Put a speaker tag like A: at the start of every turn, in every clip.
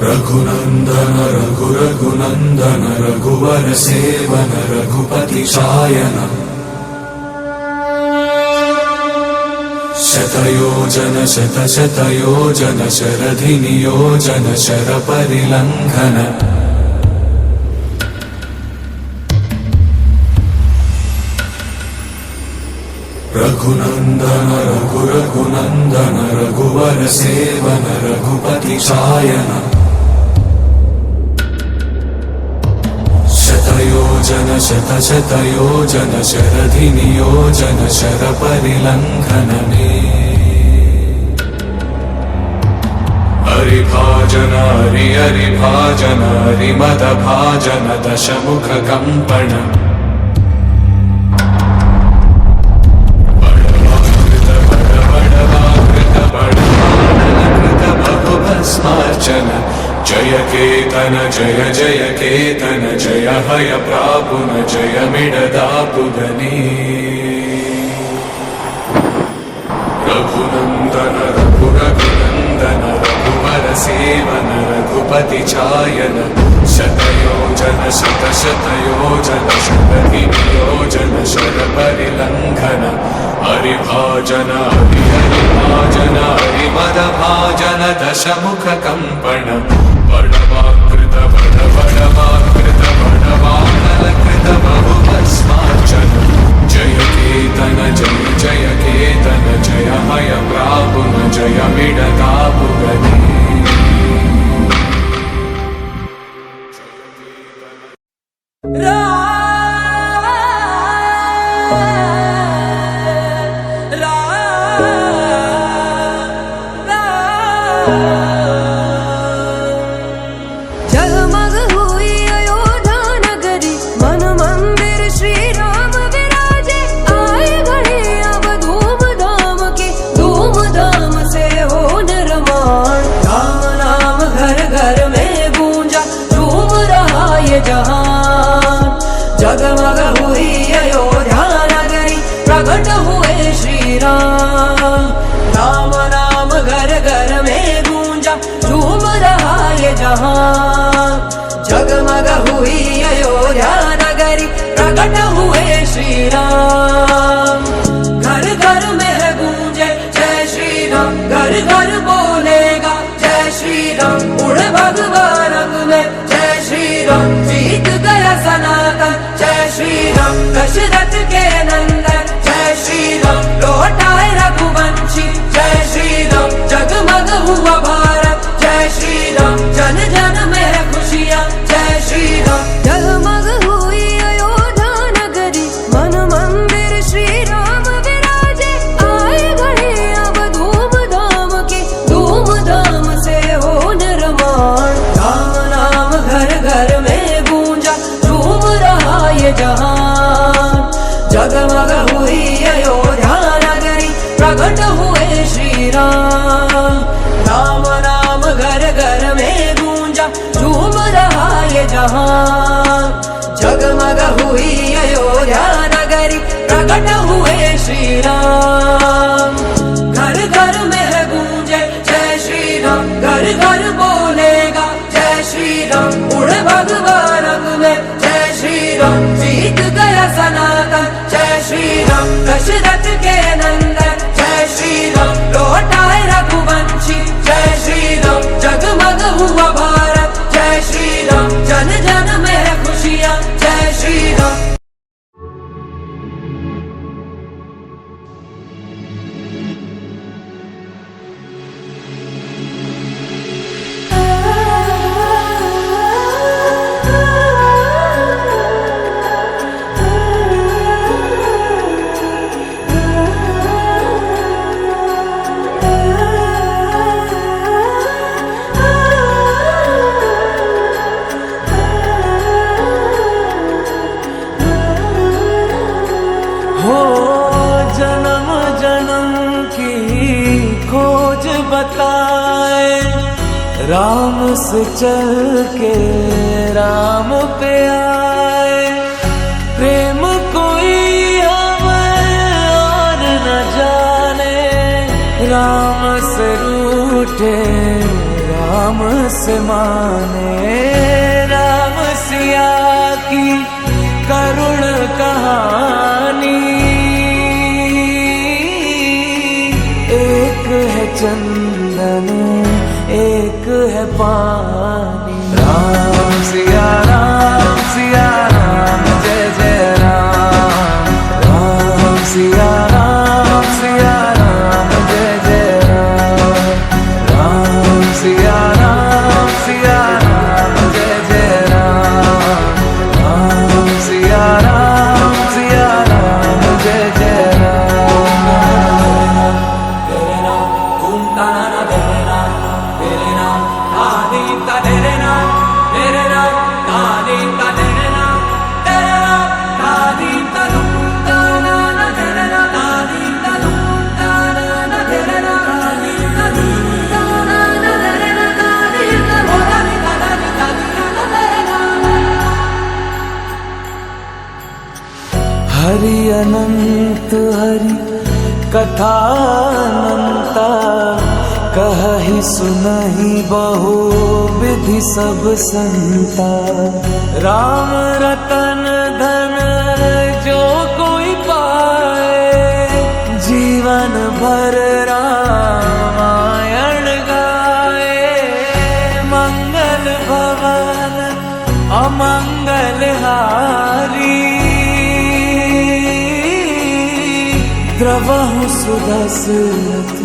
A: रघुनंदन रघुनंदन रघुवर seven Raghupati Shayan शतयोजन शतयोजन शरधि नियोजन sir परिलंघन Raghunandan Raghunandan रघुवर seven Raghupati Shayan शतयोजन शतयोजन शरधि नियोजन sir परिलंघन में हरिभाजन हरिभाजन हरिमद भाजन दशमुख कंपन जय केतन जय जय केतन जय हय प्रापुन जय मिडदापुगनी रघुनंदन रघुनंदन रघुवर सेवन रघुपति चायन शतयोजन शतयोजन शरधि नियोजन शर परिलंघन हरिभाजन हरिभाजन हरिमद भाजन दशमुख कंपन बड़वाकृत बड़वाकृत बड़वानलकृत बहुभस्मार्चन जय केतन जय जय केतन जय हय प्रापुन जय मिडदापुगनी
B: जगमग हुई अयोध्या नगरी मन मंदिर श्री राम विराजे आए घड़ी अब धूमधाम के धूमधाम से हो निर्माण राम नाम घर घर में गूंजा झूम रहा ये जहान जगमग हुई अयोध्या नगरी प्रकट हुए श्री राम राम नाम घर घर में गूंजा झूम रहा ये जहां जगमग हुई अयोध्या नगरी प्रकट हुए श्री राम घर घर में है गूंजे जय श्री राम घर घर बोलेगा जय श्री राम उड़ भगवा रंग में जय श्री राम जीत गया सनातन जय श्री राम दशरथ के नंदन जय श्री राम लौटाए रघुवंशी जय श्री राम जगमग हुआ भारत जय श्री राम जन जन में है खुशियाँ जय श्री राम जगमग हुई अयोध्या नगरी मन मंदिर श्री राम विराजे आए घड़ी अब धूमधाम के धूमधाम से हो निर्माण राम नाम घर घर में गूंजा झूम रहा ये जहान जगमग हुई अयोध्या नगरी प्रकट हुए श्री राम राम नाम घर घर में गूंजा झूम रहा ये जहां जगमग हुई अयोध्या नगरी प्रकट हुए श्री राम घर घर में है गूंजे जय श्री राम घर घर बोलेगा जय श्री राम उड़ भगवा रंग में जय श्री राम जीत गया सनातन जय श्री राम दशरथ के नंदन जय श्री राम लौटाए रघुवंशी जय श्री राम जगमग हुआ भारत जय श्री राम जन जन में है खुशियाँ जय श्री राम
C: बताए, राम से चल के राम पे आए। प्रेम कोई हमें और न जाने, राम से रूठे राम से माने। राम सिया की करुण कहानी, एक है चंदन एक है पानी। राम सिया राम जय जय राम। राम सिया राम जय जय राम। राम सिया राम जय जय राम। राम सिया राम जय जय राम। तेरे नाम घूमता ना तेरे नाम, तेरे नाम आदीता तेरे नाम, तेरे नाम आदीता तेरे नाम, तेरे नाम आदीता घूमता ना तेरे नाम, आदीता घूमता ना तेरे नाम, आदीता घूमता ना तेरे नाम, आदीता तेरे नाम। हरि अनंत हरि कथा अनंता, कहि सुनहि बहु विधि सब संता। राम रतन धन जो कोई पाए, जीवन भर रामायण गाए। मंगल भवन अमंगल हारी, द्रवहु सुदशरथ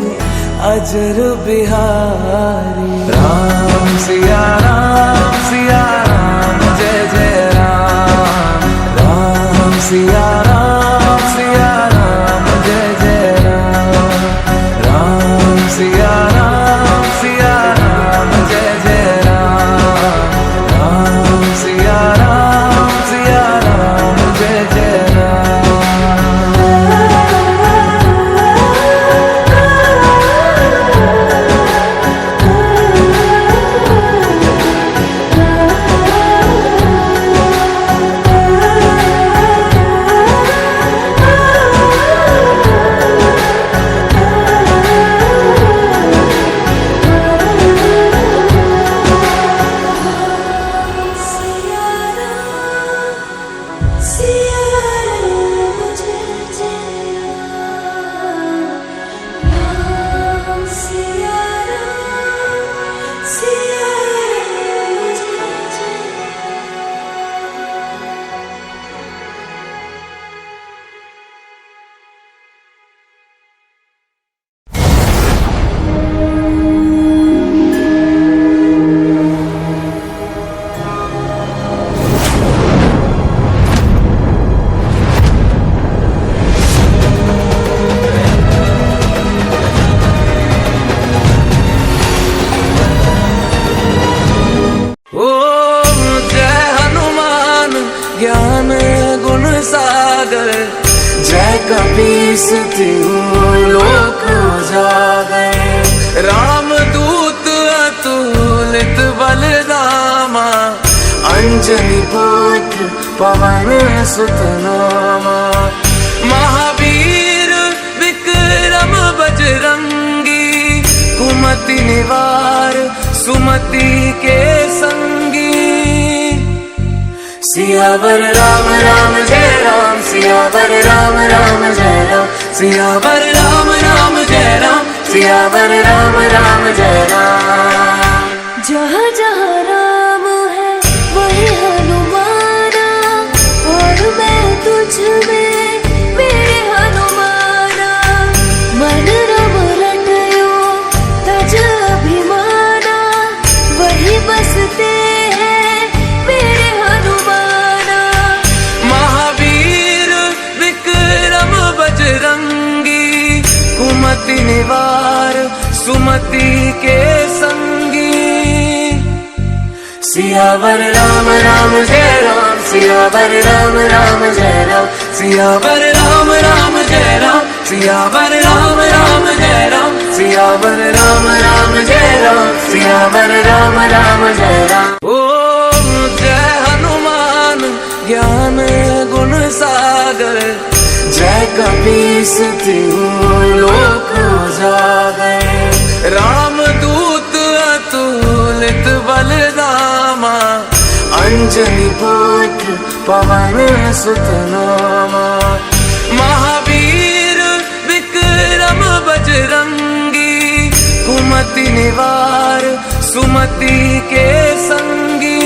C: अजर बिहारी। राम सिया राम जय जय राम। राम सिया राम जय जय राम। राम सिया राम जय जय राम। राम सिया राम जय जय राम। ज्ञान गुण सागर, जय कपीस तिहुँ लोक उजागर। राम दूत अतुलित बलधामा, अंजनी पुत्र पवन सुत नामा। महावीर विक्रम बजरंगी, कुमति निवार सुमति के संगी। सियावर राम जय राम, सियावर राम जय राम, सियावर राम जय राम, सियावर राम जय राम।
B: जहाँ जहाँ राम है वही हनुमाना, और मैं तुझ में मेरे हनुमाना। मन रम रटयो तज अभिमाना, वही बसते हैं मेरे हनुमाना।
C: महावीर विक्रम बजरंगी, कुमति निवार सुमति के संगी। सियावर राम जय राम, सियावर राम जय राम, सियावर राम जय राम, सियावर राम राम जय राम, सियावर राम राम जय राम, सियावर राम राम जय राम। ओम जय हनुमान ज्ञान गुण सागर, जय कपीस तिहु लोक उजागर। राम दूत अतुलित बलधामा, अंजनी पुत्र पवन सुत नामा। महावीर विक्रम बजरंगी, कुमति निवार सुमति के संगी।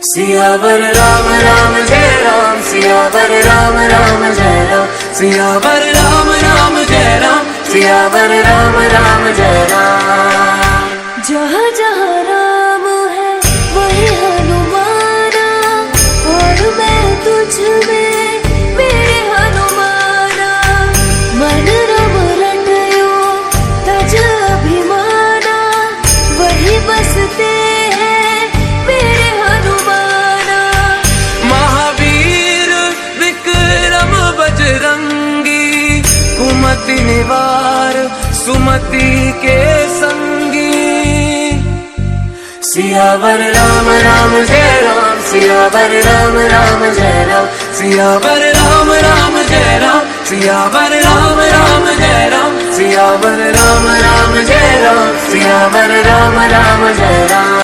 C: सियावर राम राम जय राम, सियावर राम राम जय राम, सियावर राम राम जय राम, सियावर राम राम जय राम।
B: जहाँ जहाँ राम है वही हनुमाना, और मैं तुझ में मेरे हनुमाना। मन रम रटयो तज अभिमाना, वही बसते हैं मेरे हनुमाना।
C: महावीर विक्रम बजरंगी, कुमति निवार सुमति के संगी। सियावर राम राम जय राम, सियावर राम राम जय राम, सियावर राम राम जय राम, सियावर राम राम जय राम, सियावर राम राम जय राम, सियावर राम राम जय राम।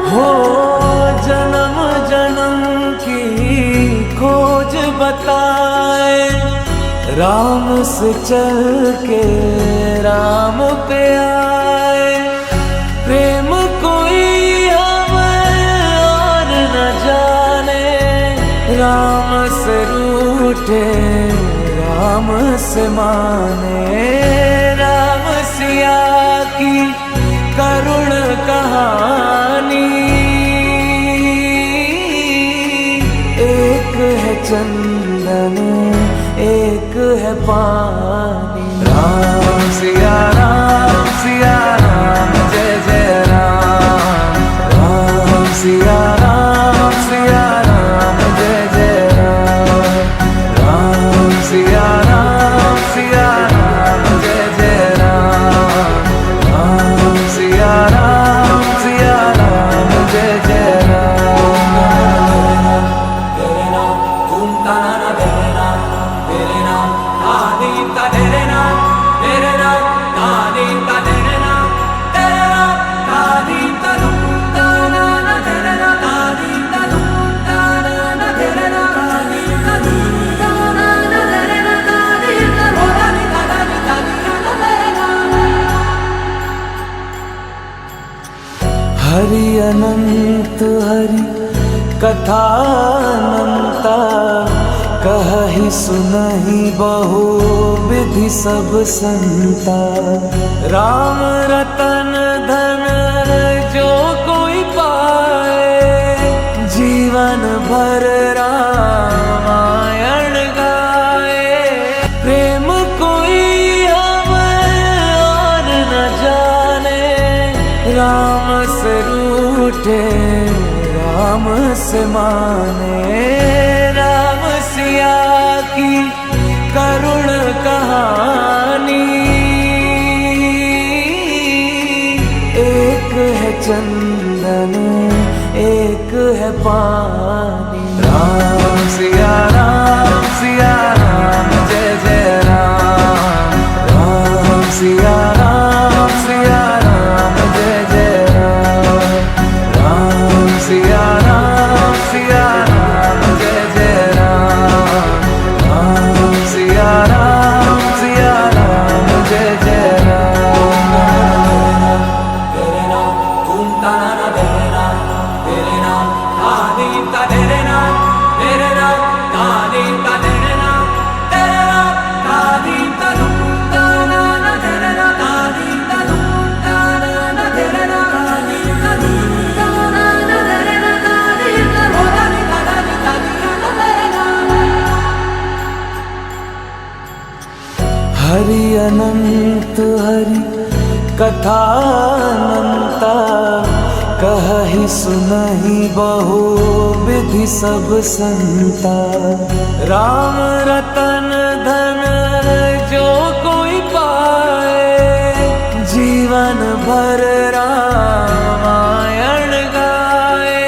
C: हो जन्म जन्म की खोज बताए, राम से चल के राम पे आए। प्रेम कोई हमें और न जाने, राम से रूठे राम से माने। राम सिया की करुण कहानी, एक है चंदन एक है पानी। राम सिया राम जय जय राम, राम सिया राम जय जय राम, राम सिया राम जय जय राम, राम सिया राम जय जय राम। तेरे नाम घूमता ना तेरे नाम, तेरे नाम आदीता तेरे नाम, तेरे नाम आदीता तेरे नाम, तेरे नाम आदीता घूमता ना तेरे नाम, आदीता घूमता ना तेरे नाम, आदीता घूमता ना तेरे नाम, आदीता घूमता ना तेरे नाम। हरि अनंत हरि कथा अनंता, कहि सुनहि बहु विधि सब संता। राम रतन धन जो कोई पाए, जीवन भर रामायण गाए। प्रेम कोई हमें और न जाने, राम से रूठे राम से माने। राम सिया की करुण कहानी, एक है चंदन एक है पानी। राम सिया राम जय जय राम, राम सिया राम जय जय राम, राम सिया राम जय जय राम, राम सिया राम जय जय राम। तेरे नाम घूमता ना तेरे नाम, तेरे नाम आदीता तेरे नाम, तेरे नाम
D: हरि अनंत हरि कथा अनंता, कहहि सुनहि बहु विधि सब संता। राम रतन धन जो कोई पाए, जीवन भर रामायण गाए।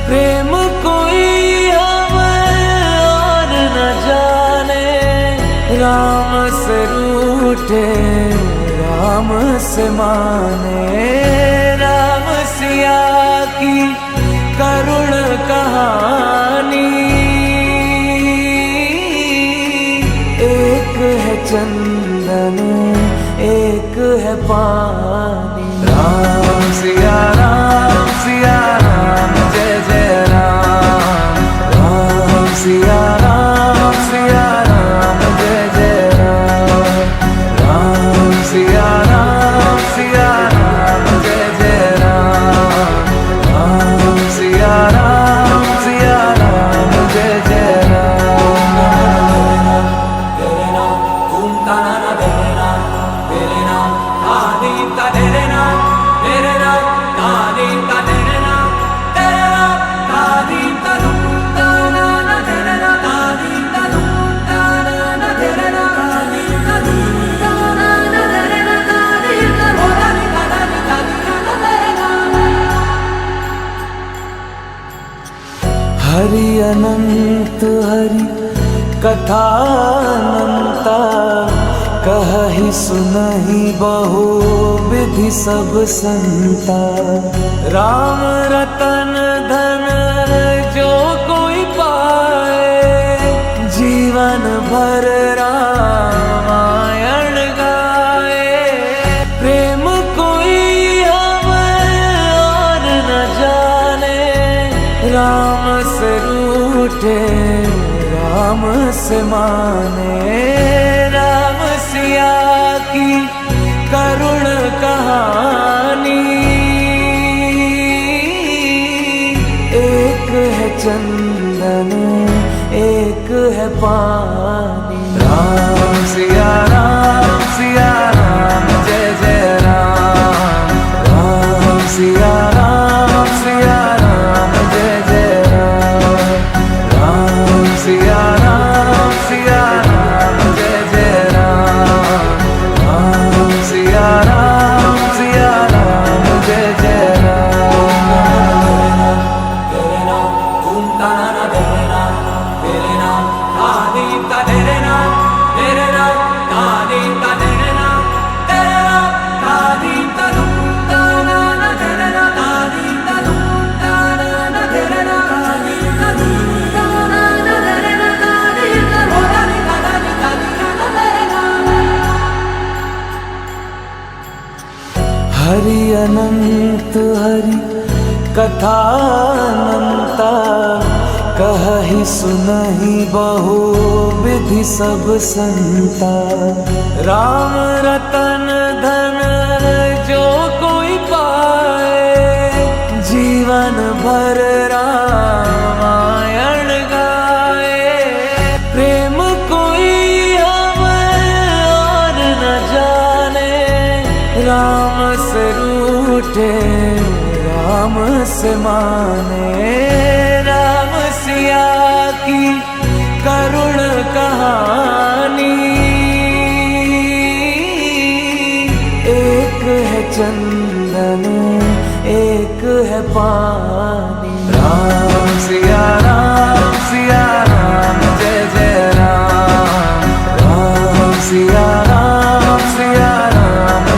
D: प्रेम कोई हमें और न जाने, राम से रूठे राम से माने। राम सिया की करुण कहानी, एक है चंदन एक है पानी। राम सिया राम जय जय राम। राम सिया राम जय जय राम। राम सिया राम जय जय राम। राम सिया राम जय जय राम।
C: तेरे नाम घूमता ना तेरे नाम, तेरे नाम आदि का तेरे नाम, तेरे नाम आदि का तेरे नाम, तेरे नाम आदि का घूमता ना तेरे नाम, आदि का घूमता ना तेरे नाम, आदि का घूमता ना तेरे नाम, आदि का घूमता ना तेरे नाम।
D: हरि अनंत हरि कथा अनंता, कहहि सुनहि बहु विधि सब संता। राम रतन धन जो कोई पाए, जीवन भर रामायण गाए। प्रेम कोई हमें और न जाने, राम से रूठे राम से माने। राम सिया की करुण कहानी, एक है चंदन एक है पानी। राम सिया राम जय जय राम। राम सिया राम जय जय राम। राम सिया राम जय जय राम। राम सिया राम जय जय राम।
C: तेरे नाम घूमता ना तेरे नाम, तेरे नाम आदि का तेरे नाम, तेरे नाम आदि का तेरे नाम, तेरे नाम आदि का घूमता ना तेरे नाम, आदि का घूमता ना तेरे नाम, आदि का घूमता ना तेरे नाम, आदि का घूमता ना तेरे नाम।
D: हरि अनंत हरि कथा अनंता, कहहि सुनहि बहु विधि सब संता। राम रतन धन जो कोई पाए, जीवन भर रामायण गाए। प्रेम कोई हमें और न जाने, राम से रूठे राम से माने। राम सिया की करुण कहानी, एक है चंदन एक है पानी। राम सिया राम जय जय राम। राम सिया राम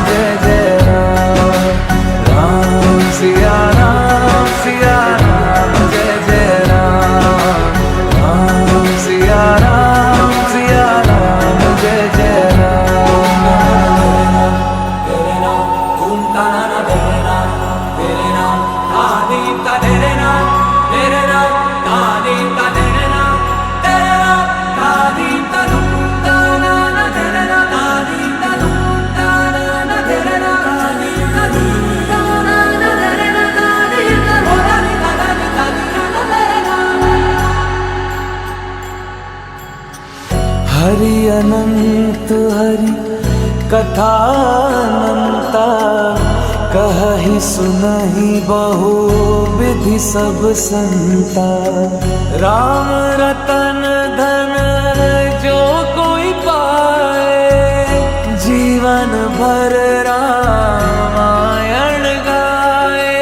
D: जय जय राम। राम सिया राम जय जय राम। राम सिया राम जय जय राम।
C: तेरे नाम घूमता ना तेरे नाम, तेरे नाम आदि का तेरे नाम, तेरे नाम आदि का तेरे नाम,
D: कथा अनंता कहहि सुनहि बहु विधि सब संता। राम रतन धन जो कोई पाए, जीवन भर रामायण गाए।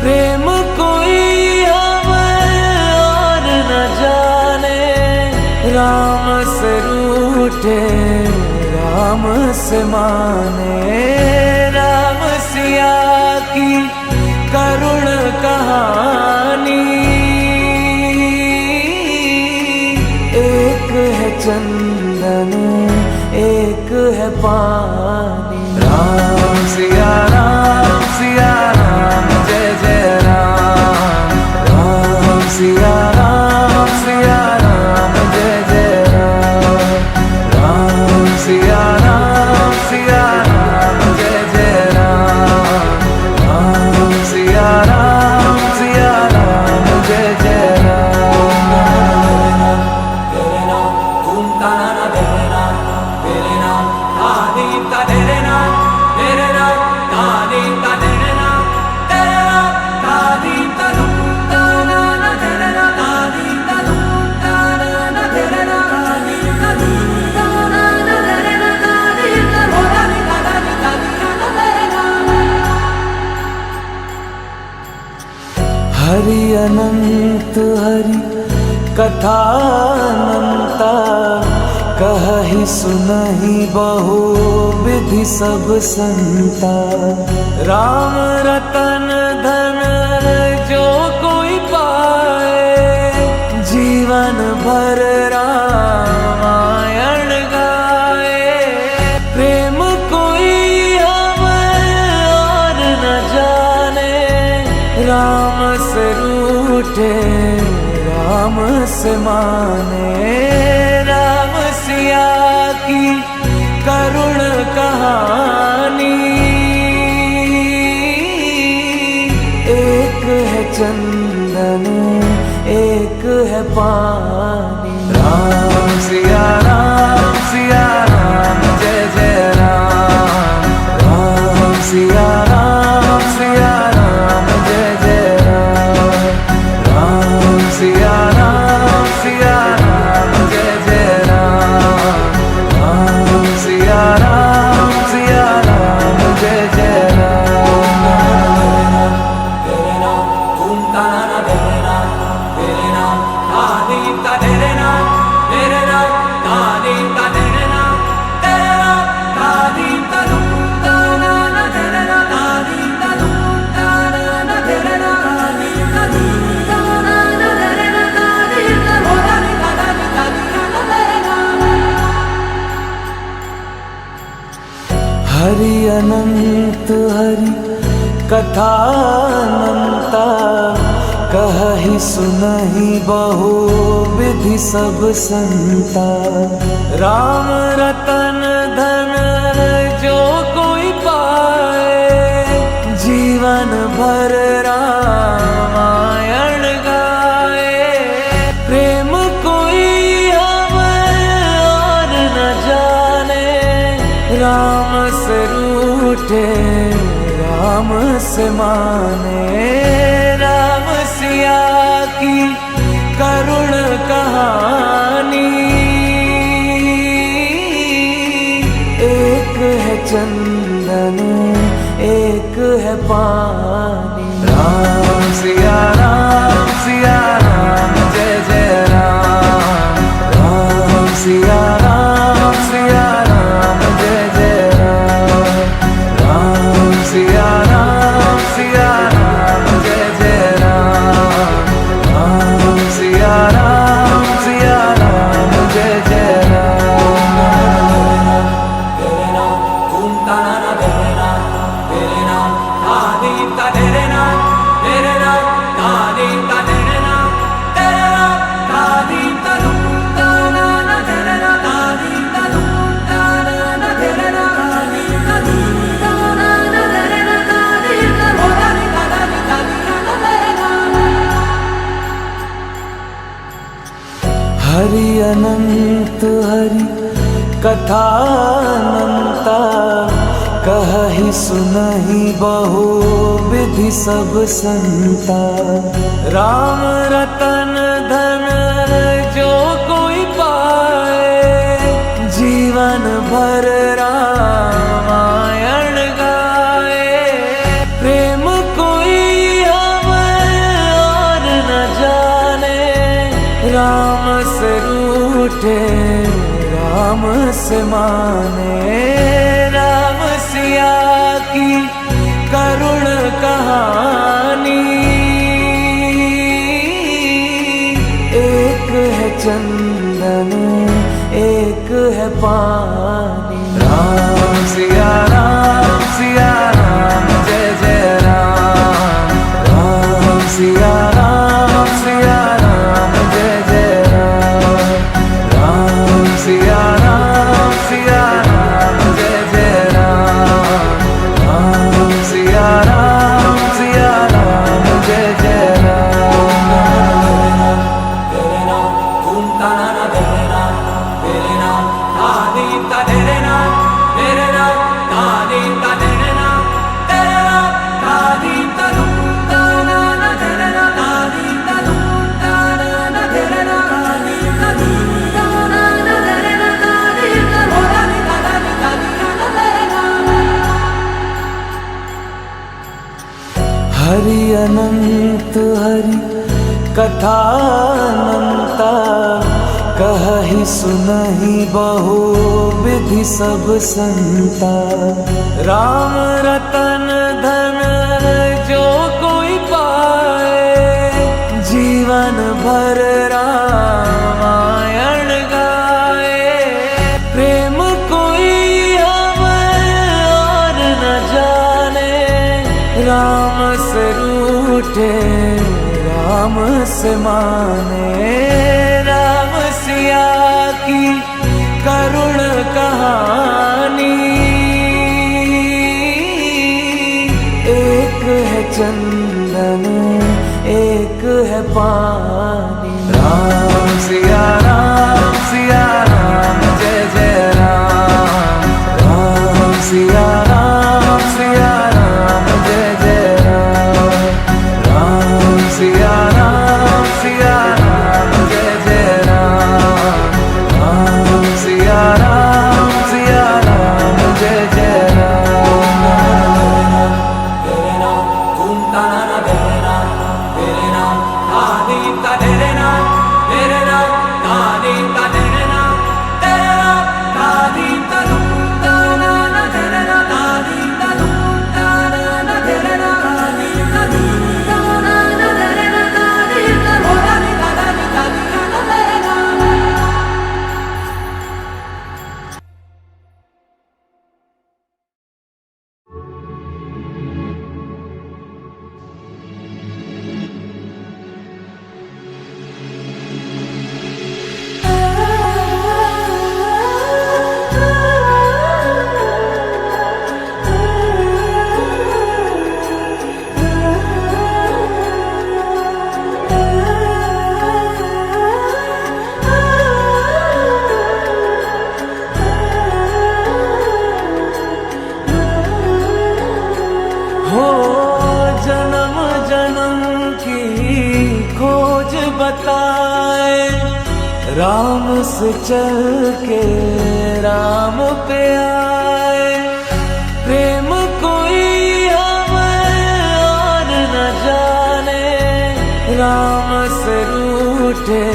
D: प्रेम कोई हमें और न जाने, राम से रूठे राम से माने। राम सिया की करुण कहानी, एक है चंदन एक है पानी। राम सिया राम जय जय राम। राम सिया राम जय जय राम। राम सिया राम जय जय राम। राम सिया राम जय जय राम।
C: तेरे नाम घूमता ना तेरे नाम, तेरे नाम आदि का तेरे नाम, तेरे नाम आदि का तेरे नाम, तेरे नाम आदि का घूमता ना तेरे नाम, आदि का घूमता ना तेरे नाम, आदि का घूमता ना तेरे नाम, आदि का होता ना तेरे नाम।
D: हरि अनंत हरि कथा अनंता, कहहि सुनहि बहु विधि सब संता। राम रतन धन जो कोई पाए, जीवन भर रामायण गाए। प्रेम कोई हमें और न जाने, राम से रूठे राम से माने। राम सिया की करुण कहानी, एक है चंदन एक है पानी। राम सिया राम जय जय राम। राम सिया राम जय जय राम। राम सिया राम जय जय राम। राम सिया राम जय जय राम।
C: तेरे नाम घूमता ना तेरे नाम, तेरे नाम आदि का तेरे नाम, तेरे नाम आदि का तेरे नाम, तेरे नाम आदि का घूमता ना तेरे नाम, आदि का घूमता ना तेरे नाम, आदि का घूमता ना तेरे नाम, आदि का होता ना तेरे नाम।
D: हरि अनंत हरि कथा अनंता, कहहि सुनहि बहु विधि सब संता। राम रतन धन जो कोई पाए, जीवन भर रामायण गाए। प्रेम कोई हमें और न जाने, राम से रूठे राम से माने। राम सिया की करुण कहानी, एक है चंदन एक है पानी। राम सिया राम जय जय राम। राम सिया राम जय जय राम। राम सिया राम जय जय राम। राम सिया राम जय जय राम।
C: तेरे नाम घूमता ना तेरे नाम, तेरे नाम आदि का तेरे नाम, तेरे नाम आदि का तेरे नाम, तेरे नाम आदि का घूमता ना तेरे नाम, आदि का घूमता ना तेरे नाम, आदि का घूमता ना तेरे नाम, आदि का होता ना तेरे नाम।
D: हरि अनंत हरि कथा अनंता, कहि सुनहि बहु विधि सब संता। राम रतन धन जो कोई पाए, जीवन भर रामायण गाए। प्रेम कोई हमें और न जाने, राम से रूठे राम से माने। राम सिया की करुण कहानी, एक है चंदन एक है पानी। राम सिया राम जय जय राम। राम सिया राम जय जय राम। राम सिया राम जय जय राम। राम सिया राम जय जय राम।
C: तेरे नाम घूमता ना तेरे नाम, तेरे नाम आदीता तेरे नाम, तेरे नाम आदीता तेरे नाम, तेरे नाम आदीता घूमता ना तेरे नाम, आदीता घूमता ना तेरे नाम, आदीता घूमता ना तेरे नाम, आदीता होता ना तेरे नाम।
D: हरि अनंत हरि कथा अनंता, कहि सुनहि बहु विधि सब संता। राम रतन धन जो कोई पाए, जीवन भर रामायण गाए। प्रेम कोई हमें और न जाने, राम से रूठे राम से माने। राम सिया की करुण कहानी, एक है चंदन एक है पानी। राम सिया राम जय जय राम। राम सिया राम जय जय राम। राम सिया राम जय जय राम। राम सिया राम जय जय राम।
C: तेरे नाम घूमता ना तेरे नाम, तेरे नाम आदीता तेरे नाम, तेरे नाम आदीता तेरे नाम, तेरे नाम आदीता घूमता ना तेरे नाम, आदीता घूमता ना तेरे नाम, आदीता घूमता ना तेरे नाम, आदीता होता ना तेरे नाम।
D: हो जन्म जन्म की खोज बताए, राम से चल के राम पे आए। प्रेम कोई हमें और न जाने, राम से रूठे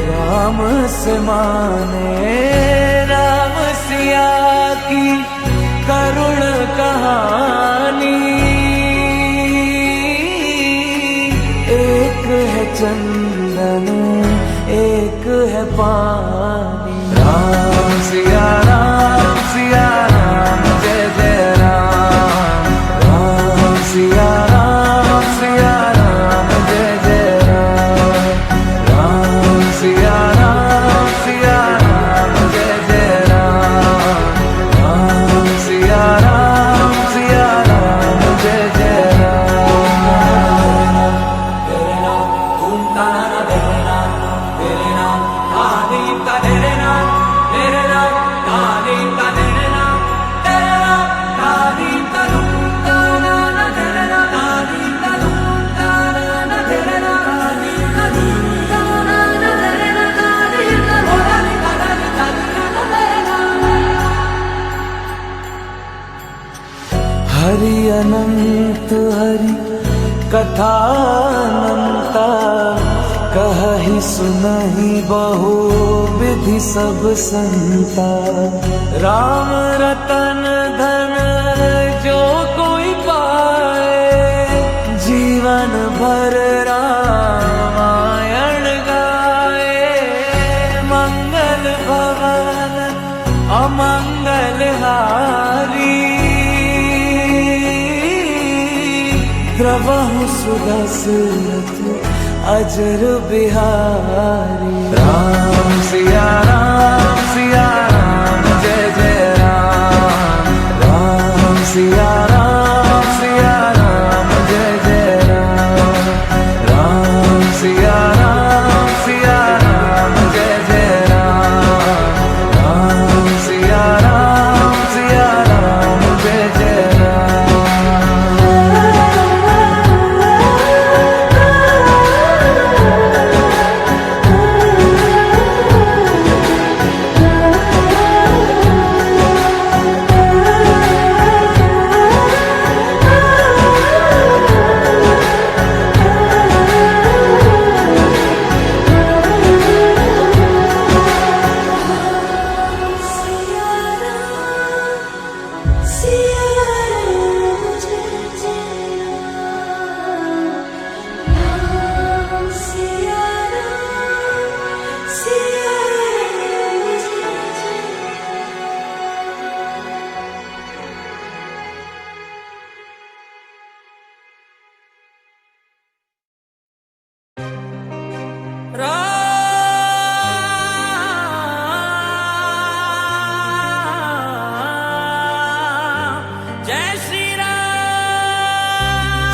D: राम से माने। राम सिया की करुण कहानी, एक है चंदन एक है पानी। राम सिया राम जय जय राम। राम सिया राम जय जय राम। राम सिया राम जय जय राम। राम सिया राम जय जय राम।
C: तेरे नाम घूमता ना तेरे नाम, तेरे नाम आदि
D: हरि अनंत हरि कथा अनंता, कहहि सुनहि बहु विधि सब संता। राम रतन धन जो कोई पाए, जीवन भर रामायण गाए। मंगल भवन अमंगल हारी, द्रवहु सुदशरथ अजर बिहारी। राम सिया राम जय जय राम। राम सिया राम जय जय राम। राम सिया राम जय जय राम। राम सिया राम जय जय राम।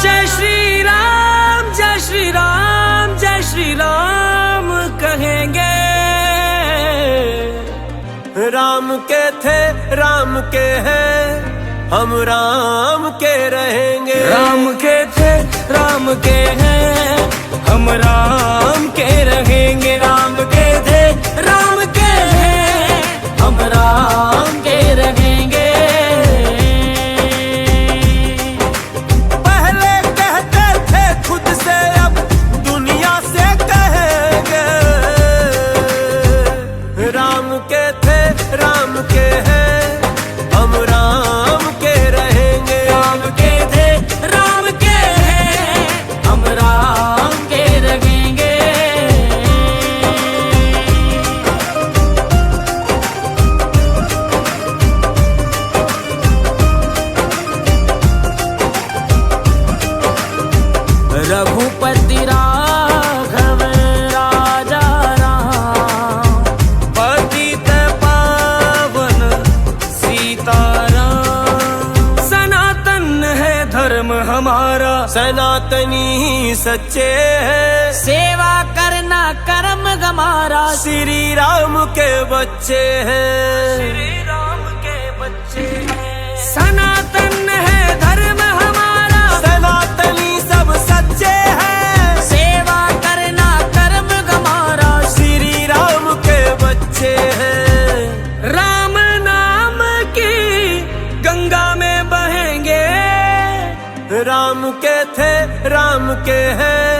C: जय श्री राम, जय श्री राम, जय श्री राम कहेंगे। राम के थे राम के हैं, हम राम के रहेंगे। राम के थे राम के हैं, हम राम के रहेंगे। राम के थे राम के हैं, हम राम के रहेंगे। पहले कहते थे खुद से, अब दुनिया से कहेंगे। राम के थे राम के हैं, हम राम के रहेंगे। राम के थे राम के हैं, हम राम के रहेंगे। रघुपति राघव राजा राम, पतित पावन सीताराम। सनातन है धर्म हमारा, सनातनी सच्चे हैं। सेवा करना कर्म हमारा, श्री राम के बच्चे हैं। श्री राम के बच्चे हैं। सनातन है धर्म हमारा, सनातनी सब सच्चे हैं। सेवा करना कर्म हमारा, श्री राम के बच्चे हैं। राम नाम की गंगा में बहेंगे। राम के थे राम के हैं,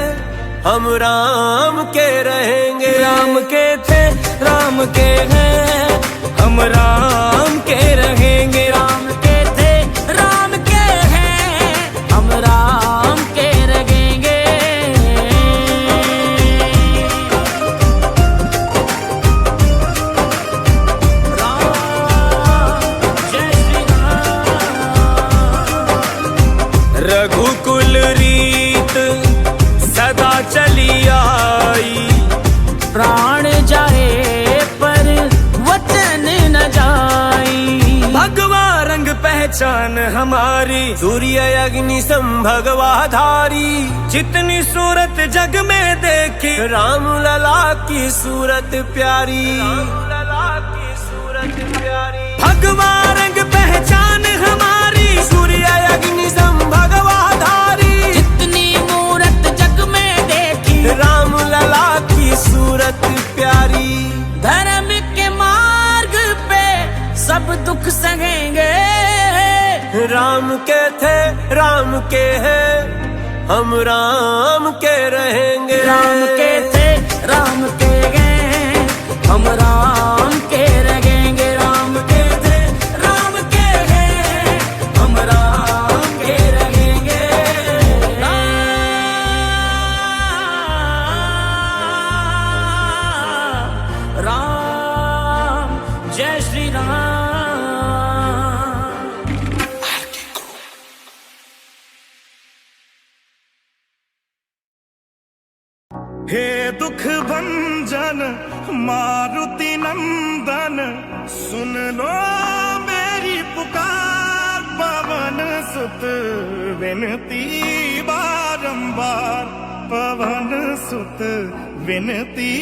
C: हम राम के रहेंगे। राम के थे राम के हैं, हम राम के रहेंगे। राम के थे राम के हैं, हम राम के रहेंगे। रघुकुल रीत सदा चली आई, प्राण जाए पर वचन न जाई। भगवा रंग पहचान हमारी, सूर्य अग्नि संभगवा धारी। जितनी सूरत जग में देखी, राम लला की सूरत प्यारी। राम लला की सूरत प्यारी। भगवा रंग पहचान हमारी, सूर्य अग्नि संभगवा धारी। जितनी मूरत जग में देखी, राम लला की सूरत प्यारी। धर्म के मार्ग पे सब दुख सहेंगे,
E: राम के थे राम के हैं, हम राम के रहेंगे।
F: राम के थे राम के हैं, हम राम के रहेंगे। राम के थे राम के हैं, हम राम के रहेंगे। राम जय श्री राम।
G: हे दुख भंजन मारुति नंदन, सुन लो मेरी पुकार। पवन सुत विनती बारंबार, पवन सुत विनती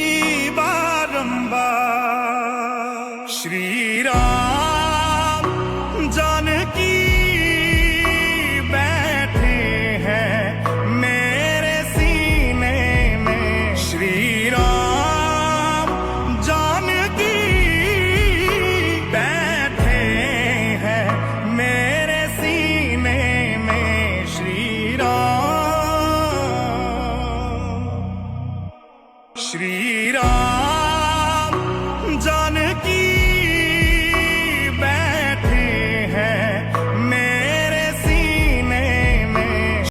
G: बारंबार। श्री राम जानकी बैठे हैं मेरे सीने में। श्री राम जानकी बैठे हैं मेरे सीने में। श्री राम, श्री राम